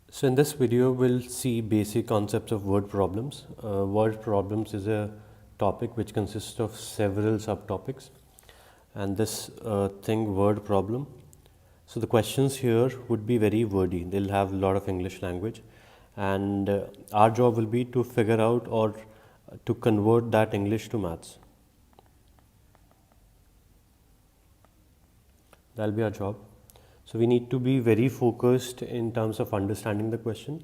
So in this video, we'll see basic concepts of word problems. Word problems is a topic which consists of several subtopics, and this thing word problem. So the questions here would be very wordy. They'll have a lot of English language, and our job will be to figure out or to convert that English to maths. That'll be our job. So we need to be very focused in terms of understanding the question,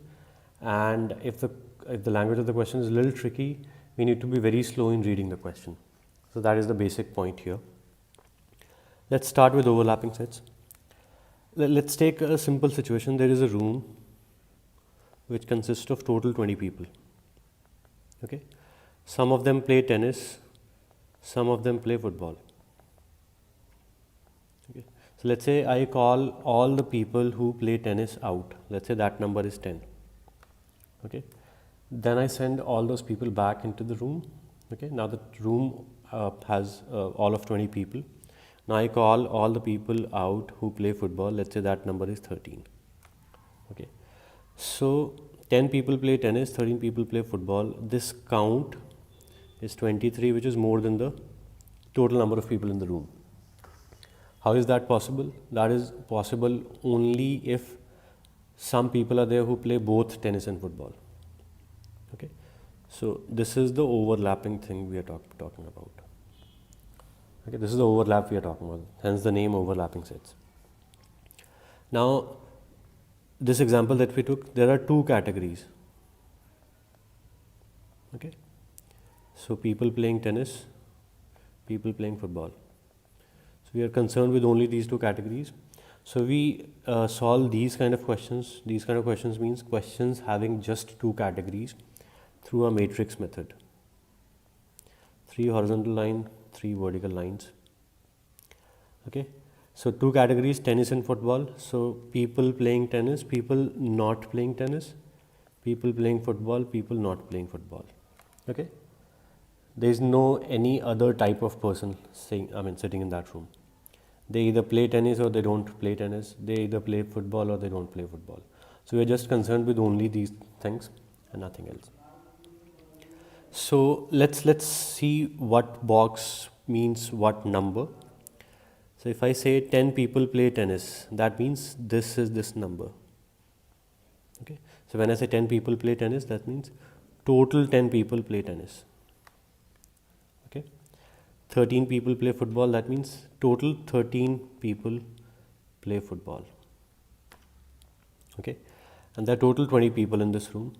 and if the language of the question is a little tricky, we need to be very slow in reading the question. So that is the basic point here. Let's start with overlapping sets. Let's take a simple situation. There is a room which consists of total 20 people. Okay, some of them play tennis, some of them play football. Okay. So let's say I call all the people who play tennis out. Let's say that number is 10. Okay. Then I send all those people back into the room. Okay. Now the room has all of 20 people. Now I call all the people out who play football. Let's say that number is 13. Okay. So 10 people play tennis, 13 people play football. This count is 23, which is more than the total number of people in the room. How is that possible? That is possible only if some people are there who play both tennis and football. Okay, so this is the overlapping thing we are talking about. Okay, this is the overlap we are talking about. Hence the name overlapping sets. Now, this example that we took, there are two categories. Okay, so people playing tennis, people playing football. We are concerned with only these two categories. So we solve these kind of questions. These kind of questions means questions having just two categories through a matrix method. 3 horizontal line, 3 vertical lines. Okay. So two categories, tennis and football. So people playing tennis, people not playing tennis, people playing football, people not playing football. Okay. There is no any other type of person sitting in that room. They either play tennis or they don't play tennis. They either play football or they don't play football. So we are just concerned with only these things and nothing else. So let's see what box means what number. So if I say 10 people play tennis, that means this is this number. Okay. So when I say 10 people play tennis, that means total 10 people play tennis. 13 people play football, that means total 13 people play football. Okay, and there are total 20 people in this room.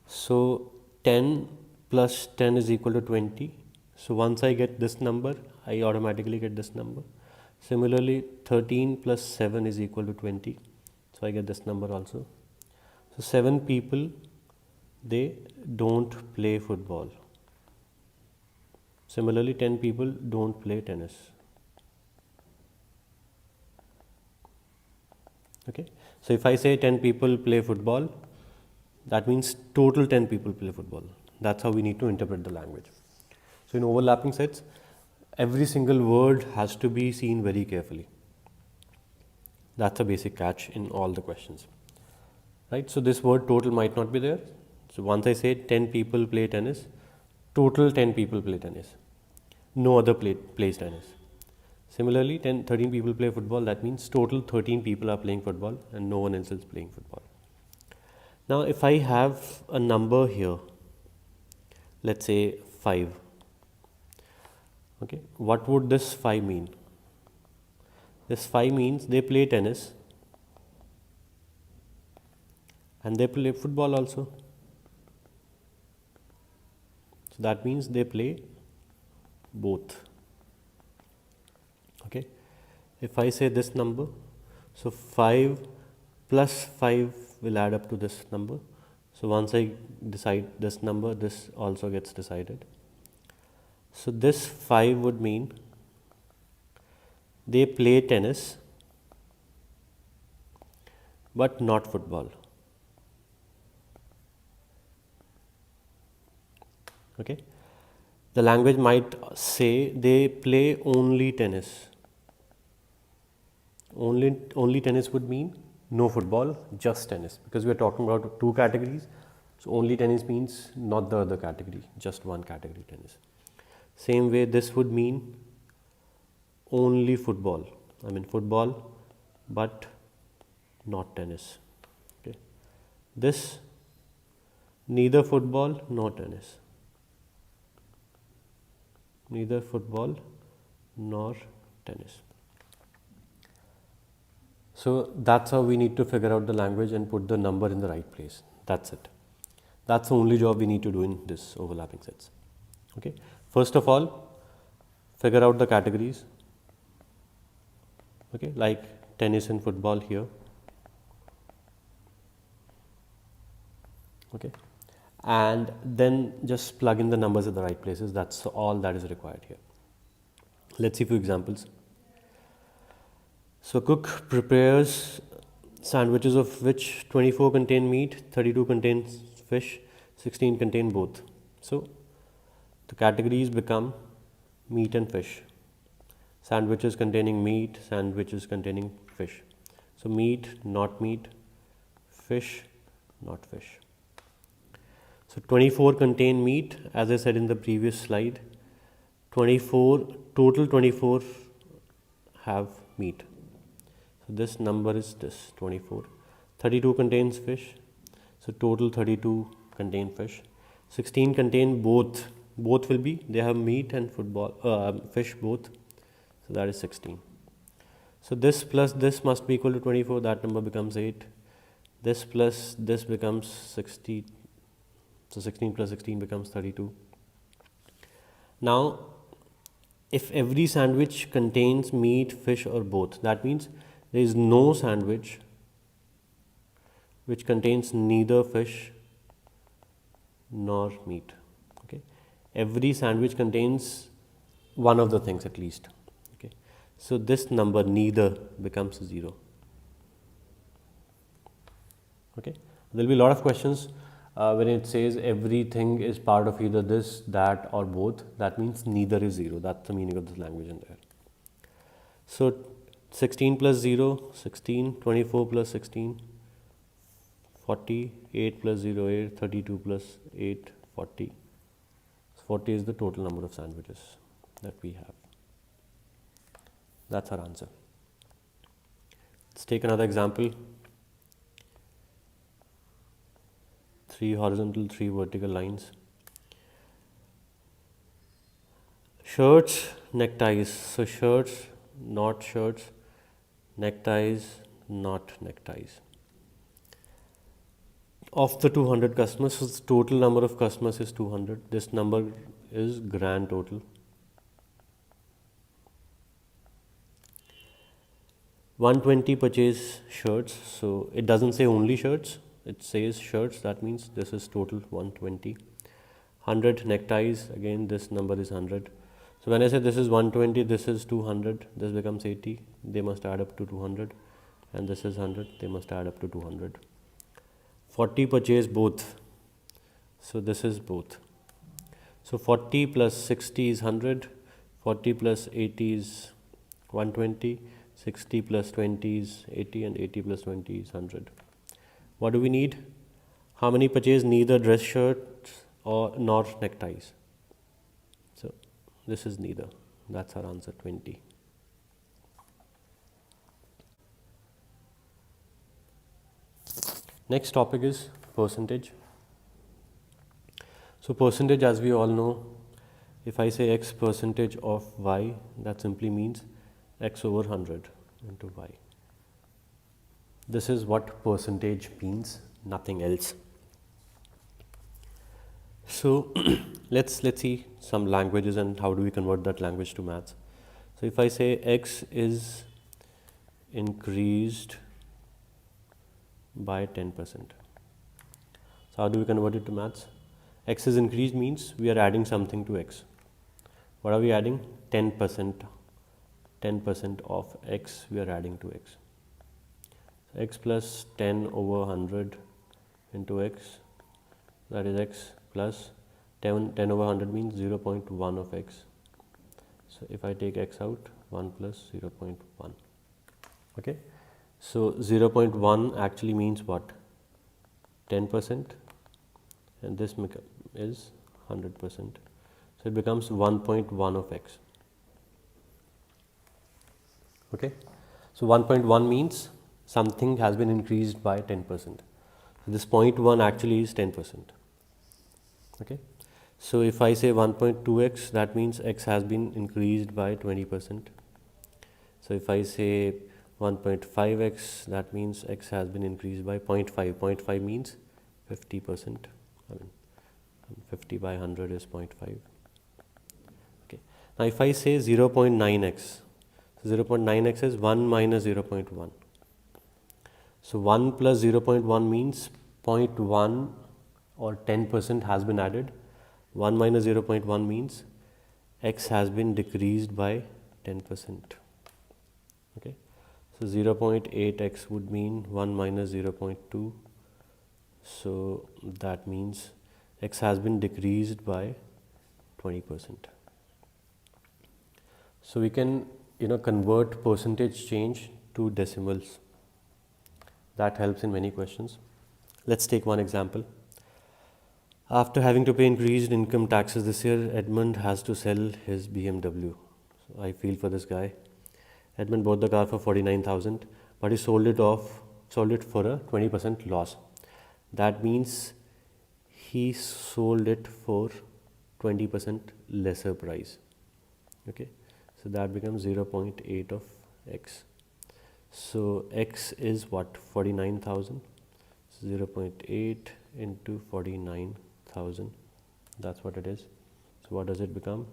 So 10 plus 10 is equal to 20. So once I get this number, I automatically get this number. Similarly, 13 plus 7 is equal to 20. So I get this number also. So 7 people, they don't play football. Similarly, 10 people don't play tennis. Okay. So if I say 10 people play football, that means total 10 people play football. That's how we need to interpret the language. So in overlapping sets, every single word has to be seen very carefully. That's a basic catch in all the questions. Right? So this word total might not be there. So once I say 10 people play tennis, total 10 people play tennis. No other plays tennis. Similarly, 13 people play football. That means total 13 people are playing football and no one else is playing football. Now, if I have a number here, let's say 5. Okay, what would this 5 mean? This 5 means they play tennis and they play football also. So that means they play both. Okay, if I say this number, so 5 plus 5 will add up to this number. So once I decide this number, this also gets decided. So this 5 would mean they play tennis but not football. Okay. The language might say they play only tennis. Only tennis would mean no football, just tennis, because we are talking about two categories. So only tennis means not the other category, just one category, tennis. Same way, this would mean only football. I mean football, but not tennis. Okay. This, neither football nor tennis. Neither football nor tennis. So that's how we need to figure out the language and put the number in the right place. That's it. That's the only job we need to do in this overlapping sets. Okay. First of all, figure out the categories. Okay, like tennis and football here. Okay, and then just plug in the numbers at the right places. That's all that is required here. Let's see a few examples. So cook prepares sandwiches of which 24 contain meat, 32 contains fish, 16 contain both. So the categories become meat and fish. Sandwiches containing meat, sandwiches containing fish. So meat, not meat, fish, not fish. So 24 contain meat, as I said in the previous slide. 24 have meat. So this number is this 24. 32 contains fish. So total 32 contain fish. 16 contain both. Both will be, they have meat and fish both. So that is 16. So this plus this must be equal to 24. That number becomes 8. This plus this becomes 60. So 16 plus 16 becomes 32. Now, if every sandwich contains meat, fish or both, that means there is no sandwich which contains neither fish nor meat. Okay, every sandwich contains one of the things at least. Okay, so this number neither becomes 0. Okay, there will be a lot of questions when it says everything is part of either this, that or both. That means neither is 0. That's the meaning of this language in there. So 16 plus 0, 16, 24 plus 16, 40, 8 plus 0, 8, 32 plus 8, 40. 40 is the total number of sandwiches that we have. That's our answer. Let's take another example. 3 horizontal, 3 vertical lines. Shirts, neckties. So shirts, not shirts. Neckties, not neckties. Of the 200 customers, so the total number of customers is 200. This number is grand total. 120 purchase shirts. So it doesn't say only shirts. It says shirts, that means this is total 120. 100 neckties, again this number is 100. So when I say this is 120, this is 200, this becomes 80, they must add up to 200, and this is 100, they must add up to 200. 40 purchase both, so this is both. So 40 plus 60 is 100, 40 plus 80 is 120, 60 plus 20 is 80, and 80 plus 20 is 100. What do we need? How many purchase neither dress shirts or nor neckties? So this is neither. That's our answer, 20. Next topic is percentage. So percentage, as we all know, if I say x percentage of y, that simply means x over 100 into y. This is what percentage means, nothing else. So let's see some languages and how do we convert that language to maths. So if I say x is increased by 10%. So how do we convert it to maths? X is increased means we are adding something to x. What are we adding? 10%. 10% of x we are adding to x. So x plus 10 over 100 into x, that is x plus 10 over 100 means 0.1 of x. So if I take x out, 1 plus 0.1. Okay. So 0.1 actually means what? 10%, and this is 100%. So it becomes 1.1 of x. Okay, so 1.1 means something has been increased by 10%. So this 0.1 actually is 10%. Okay, so if I say 1.2x, that means x has been increased by 20%. So if I say 1.5x, that means x has been increased by 0.5. 0.5 means 50%. I mean, 50 by 100 is 0.5. Okay. Now if I say 0.9x, so 0.9x is 1 minus 0.1. So 1 plus 0.1 means 0.1 or 10% has been added. 1 minus 0.1 means x has been decreased by 10%. Okay. So 0.8x would mean 1 minus 0.2. So that means x has been decreased by 20%. So we can convert percentage change to decimals. That helps in many questions. Let's take one example. After having to pay increased income taxes this year, Edmund has to sell his BMW. So I feel for this guy. Edmund bought the car for 49,000, but he sold it for a 20% loss. That means he sold it for 20% lesser price. Okay, so that becomes 0.8 of x. So x is what? 49,000. So 0.8 into 49,000. That's what it is. So what does it become?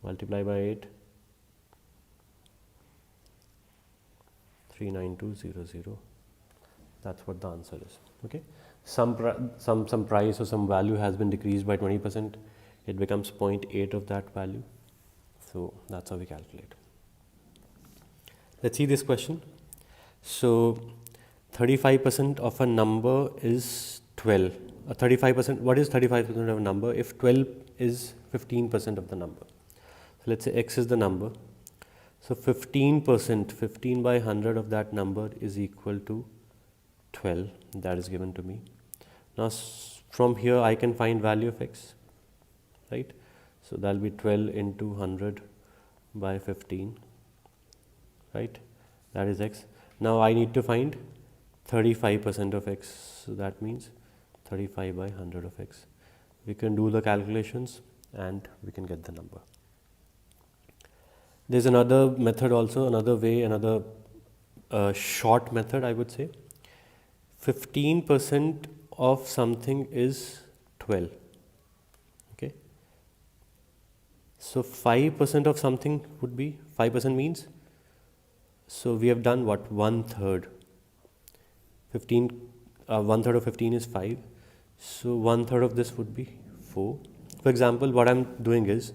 Multiply by 8. 39200. That's what the answer is. Okay, some price or some value has been decreased by 20%. It becomes 0.8 of that value. So that's how we calculate. Let's see this question. So 35% of a number is 12. 35%. What is 35% of a number? If 12 is 15% of the number. So let's say x is the number. So 15%, 15 by 100 of that number is equal to 12. That is given to me. Now from here I can find value of x, right? So that will be 12 into 100 by 15, right? That is x. Now I need to find 35% of x. So that means 35 by 100 of x. We can do the calculations and we can get the number. There's another method also, another way, another short method I would say. 15% of something is 12. Okay. So 5% of something would be, 5% means, so we have done what? 1/3. 15, 1/3 of 15 is 5. So 1/3 of this would be 4. For example, what I'm doing is,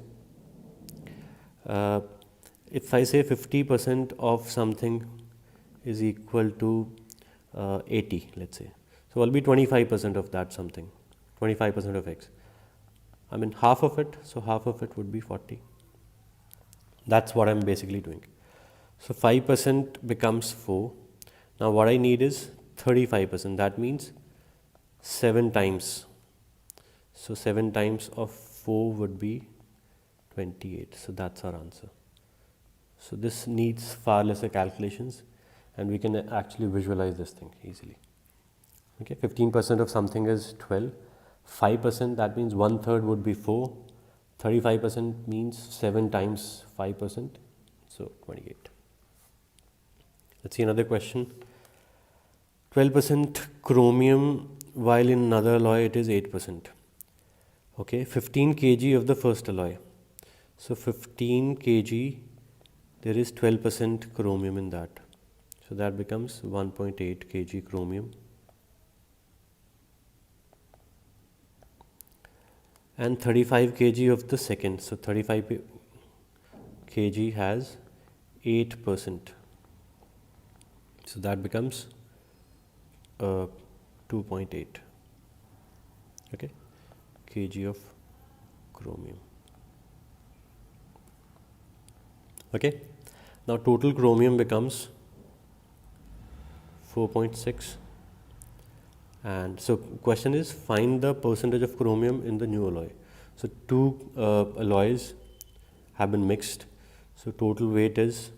if I say 50% of something is equal to 80, let's say. So I'll be 25% of that something, 25% of x. I mean half of it, so half of it would be 40. That's what I'm basically doing. So 5% becomes 4. Now what I need is 35%. That means 7 times. So 7 times of 4 would be 28. So that's our answer. So this needs far lesser calculations and we can actually visualize this thing easily. Okay, 15% of something is 12. 5%, that means 1/3 would be 4. 35% means 7 times 5%. So 28. Let's see another question. 12% chromium, while in another alloy it is 8%. Okay, 15 kg of the first alloy. So 15 kg, there is 12% chromium in that. So that becomes 1.8 kg chromium. And 35 kg of the second. So 35 kg has 8%. So that becomes 2.8 okay, kg of chromium. Okay, now total chromium becomes 4.6. And so question is, find the percentage of chromium in the new alloy. So two alloys have been mixed. So total weight is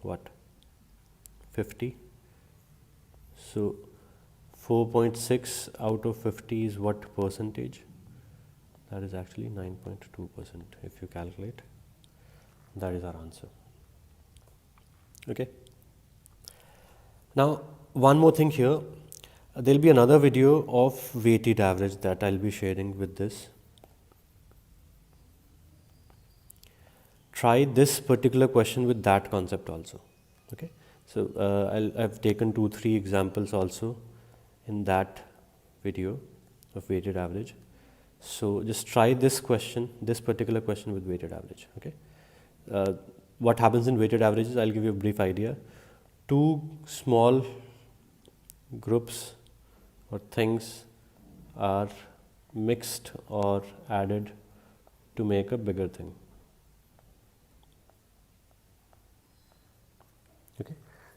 what? 50. So 4.6 out of 50 is what percentage? That is actually 9.2% if you calculate. That is our answer. Okay. Now one more thing here. There will be another video of weighted average that I will be sharing with this. Try this particular question with that concept also. Okay. So I've taken 2-3 examples also in that video of weighted average. So just try this question, this particular question with weighted average. Okay. What happens in weighted averages? I'll give you a brief idea. Two small groups or things are mixed or added to make a bigger thing. Okay,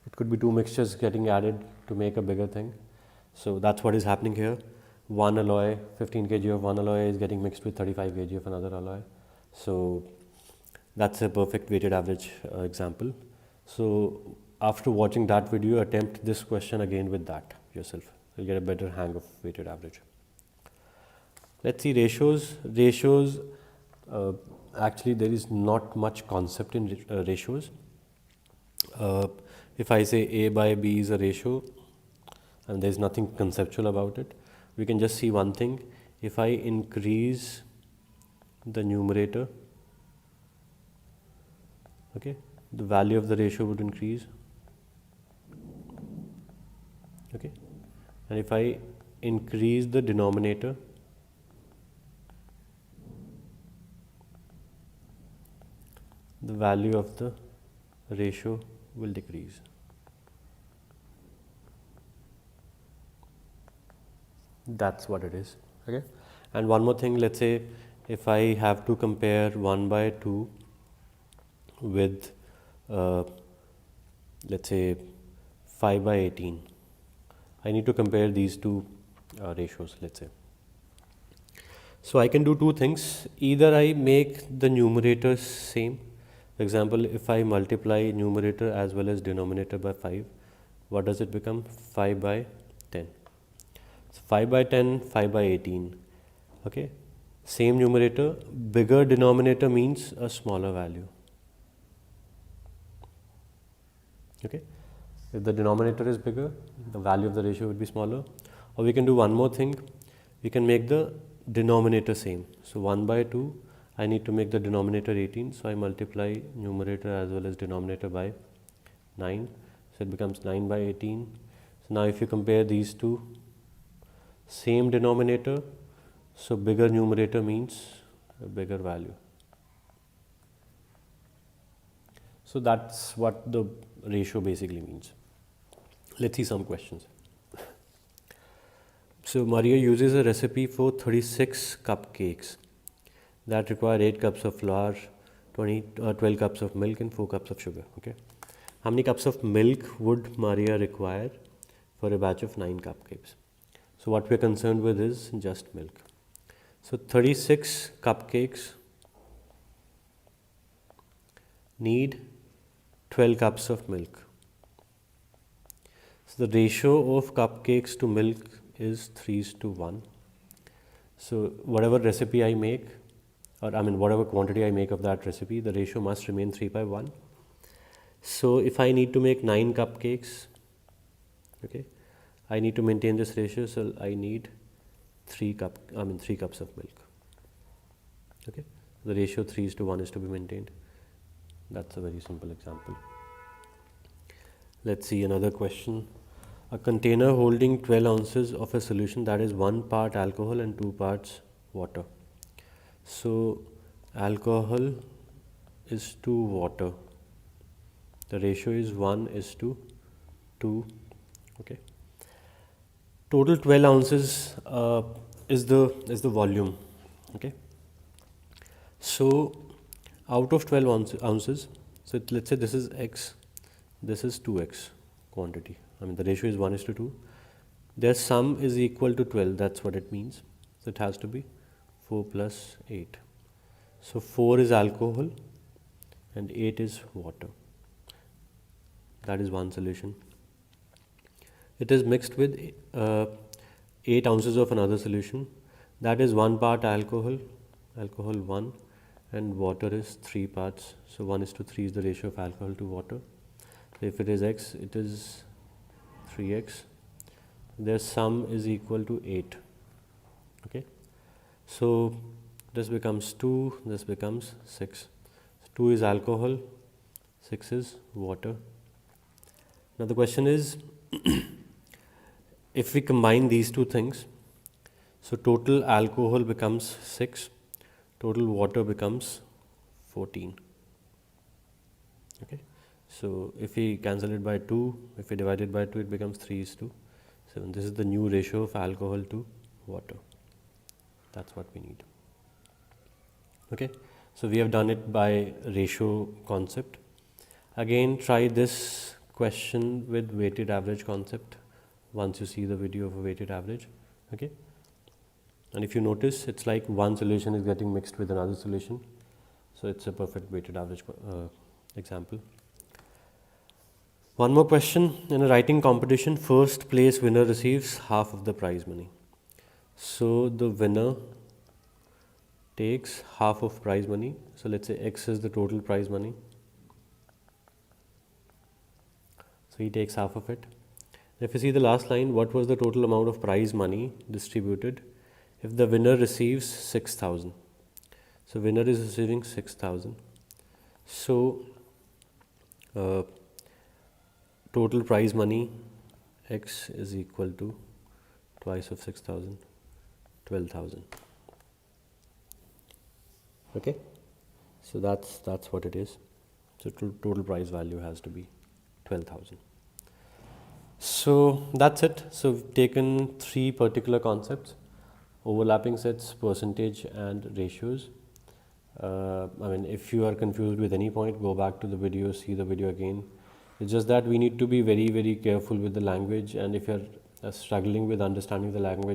it could be two mixtures getting added to make a bigger thing. So that's what is happening here. One alloy, 15 kg of one alloy is getting mixed with 35 kg of another alloy. So that's a perfect weighted average example. So after watching that video, attempt this question again with that yourself. You'll get a better hang of weighted average. Let's see ratios. Ratios, actually there is not much concept in ratios. If I say A by B is a ratio and there is nothing conceptual about it, we can just see one thing. If I increase the numerator, okay, the value of the ratio would increase. Okay, and if I increase the denominator, the value of the ratio will decrease. That's what it is. Okay, and one more thing, let's say if I have to compare 1 by 2 with let's say 5 by 18, I need to compare these two ratios, let's say. So I can do two things. Either I make the numerators same. For example, if I multiply numerator as well as denominator by 5, what does it become? 5 by 10. So 5 by 10, 5 by 18. Okay, same numerator, bigger denominator means a smaller value. Okay, if the denominator is bigger, the value of the ratio would be smaller. Or we can do one more thing, we can make the denominator same. So 1 by 2, I need to make the denominator 18, so I multiply numerator as well as denominator by 9, so it becomes 9 by 18. So now if you compare these two, same denominator, so bigger numerator means a bigger value. So that's what the ratio basically means. Let's see some questions. So Maria uses a recipe for 36 cupcakes that require 8 cups of flour, 12 cups of milk and 4 cups of sugar. Okay, how many cups of milk would Maria require for a batch of 9 cupcakes? So what we are concerned with is just milk. So 36 cupcakes need 12 cups of milk. So the ratio of cupcakes to milk is 3:1. So whatever recipe I make, or whatever quantity I make of that recipe, the ratio must remain 3:1. So if I need to make 9 cupcakes, okay, I need to maintain this ratio, so I need 3 cups of milk. Okay, the ratio 3:1 is to be maintained. That's a very simple example. Let's see another question. A container holding 12 ounces of a solution that is 1 part alcohol and 2 parts water. So alcohol is to water. The ratio is 1:2. Okay. Total 12 ounces is the volume. Okay. So out of 12 ounces, so let's say this is x, this is 2x. quantity. I mean the ratio is 1:2. Their sum is equal to 12, that's what it means. So it has to be 4 plus 8. So 4 is alcohol and 8 is water. That is one solution. It is mixed with 8 ounces of another solution. That is 1 part alcohol, alcohol 1, and water is 3 parts. So 1:3 is the ratio of alcohol to water. So if it is x, it is 3x. Their sum is equal to 8. Okay. So this becomes 2, this becomes 6. So 2 is alcohol, 6 is water. Now the question is, if we combine these two things, so total alcohol becomes 6, total water becomes 14. Okay. So if we cancel it by 2, if we divide it by 2, it becomes 3:7. This is the new ratio of alcohol to water. That's what we need. Okay. So we have done it by ratio concept. Again, try this question with weighted average concept once you see the video of a weighted average. Okay. And if you notice, it's like one solution is getting mixed with another solution. So it's a perfect weighted average example. One more question. In a writing competition, first place winner receives half of the prize money. So the winner takes half of prize money. So let's say X is the total prize money. So he takes half of it. If you see the last line, what was the total amount of prize money distributed if the winner receives 6,000? So winner is receiving 6,000. So total prize money X is equal to twice of 6,000, 12,000. Okay, so that's what it is. So total prize value has to be 12,000. So that's it. So we've taken 3 particular concepts: overlapping sets, percentage, and ratios. I mean, if you are confused with any point, go back to the video, see the video again. It's just that we need to be very, very careful with the language, and if you're struggling with understanding the language,